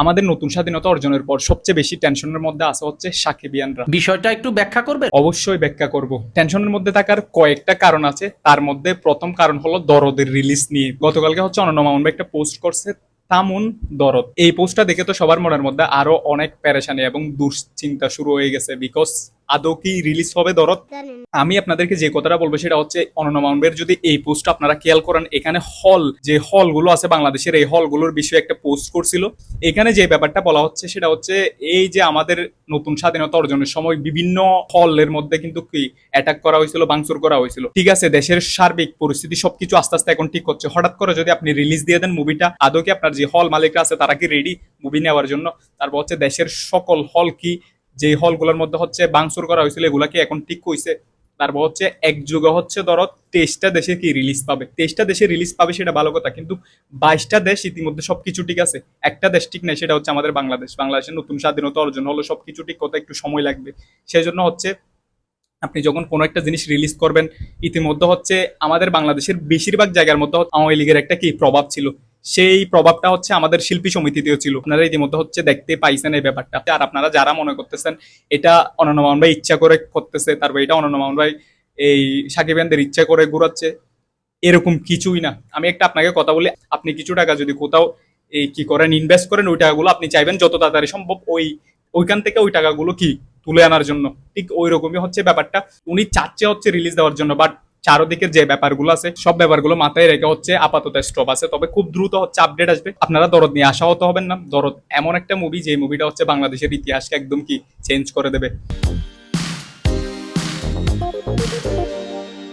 আমাদের নতুন স্বাধীনতা অর্জনের পর সবচেয়ে বেশি টেনশনের মধ্যে আছে হচ্ছে সাকিবিয়ানরা। বিষয়টা একটু ব্যাখ্যা করবে? অবশ্যই ব্যাখ্যা করব। টেনশনের মধ্যে থাকার কয়েকটা কারণ আছে, তার মধ্যে প্রথম কারণ হলো দরদের রিলিজ নিয়ে। গতকালকে হচ্ছে অনন্য মামুন ভাই একটা পোস্ট করছে, তামুন দরদ। এই পোস্টটা দেখে তো সবার মনের মধ্যে আরো অনেক পেরেশানি এবং দুশ্চিন্তা শুরু হয়ে গেছে, বিকজ আদৌ কি রিলিজ হবে দরদ? আমি আপনাদেরকে যে কথাটা বলবো সেটা হচ্ছে, অনন্য মামুন ভাইয়ের যদি এই পোস্ট আপনারা খেয়াল করেন, এখানে যে হলগুলো আছে বাংলাদেশের, এই হলগুলোর বিষয়ে একটা পোস্ট করছিল। এখানে যে ব্যাপারটা বলা হচ্ছে সেটা হচ্ছে, এই যে আমাদের নতুন স্বাধীনতা অর্জনের সময় বিভিন্ন হলের মধ্যে কিন্তু কি অ্যাটাক করা হয়েছিল, ভাঙচুর করা হয়েছিল। ঠিক আছে, দেশের সার্বিক পরিস্থিতি সবকিছু আস্তে আস্তে এখন ঠিক হচ্ছে, হঠাৎ করে যদি আপনি রিলিজ দিয়ে দেন মুভিটা, আদৌ কি আপনার যে হল মালিকরা আছে তারা কি রেডি মুভি নেওয়ার জন্য? তারপর হচ্ছে দেশের সকল হল কি, যে হলগুলোর মধ্যে হচ্ছে ভাঙচুর করা হয়েছিল এগুলা কি এখন ঠিক হয়েছে? তারপর হচ্ছে এক যুগে হচ্ছে ধরো 23টা দেশে কি রিলিজ পাবে, 23টা দেশে রিলিজ পাবে সেটা ভালো কথা, কিন্তু 22টা দেশ ইতিমধ্যে সবকিছু ঠিক আছে, একটা দেশ ঠিক নাই, সেটা হচ্ছে আমাদের বাংলাদেশ। বাংলাদেশের নতুন স্বাধীনতা অর্জন হলো, সবকিছু ঠিক করতে একটু সময় লাগবে। সেই জন্য হচ্ছে আপনি যখন কোনো একটা জিনিস রিলিজ করবেন, ইতিমধ্যে হচ্ছে আমাদের বাংলাদেশের বেশিরভাগ জায়গার মধ্যে আওয়ামী লীগের একটা কি প্রভাব ছিল, সেই প্রভাবটা হচ্ছে আমাদের শিল্পী সমিতিতেও ছিল। আপনারা ইতিমধ্যে হচ্ছে দেখতে পাইছেন এই ব্যাপারটা। আর আপনারা যারা মনে করতেছেন এটা অনন্য মামুন ভাই ইচ্ছা করে করতেছে, তারপর এটা অনন্য মামুন ভাই এই সাকিবিয়ানদের ইচ্ছা করে ঘুরাচ্ছে, এরকম কিছুই না। আমি একটা আপনাকে কথা বলি, আপনি কিছু টাকা যদি কোথাও এই কি করেন, ইনভেস্ট করেন, ওই টাকাগুলো আপনি চাইবেন যত তাড়াতাড়ি সম্ভব ওইখান থেকে ওই টাকাগুলো কি তুলে আনার জন্য। ঠিক ওই রকমই হচ্ছে ব্যাপারটা, উনি চাচ্ছে হচ্ছে রিলিজ দেওয়ার জন্য, বাট চারদিকের যে ব্যাপারগুলো আছে সব ব্যাপারগুলো মাথায় রেখে হচ্ছে আপাতত স্টপ আছে। তবে খুব দ্রুত হচ্ছে আপডেট আসবে, আপনারা দরদ নিয়ে আশাহত হবেন না। দরদ এমন একটা মুভি, যে মুভিটা হচ্ছে বাংলাদেশের ইতিহাসকে একদম কি চেঞ্জ করে দেবে।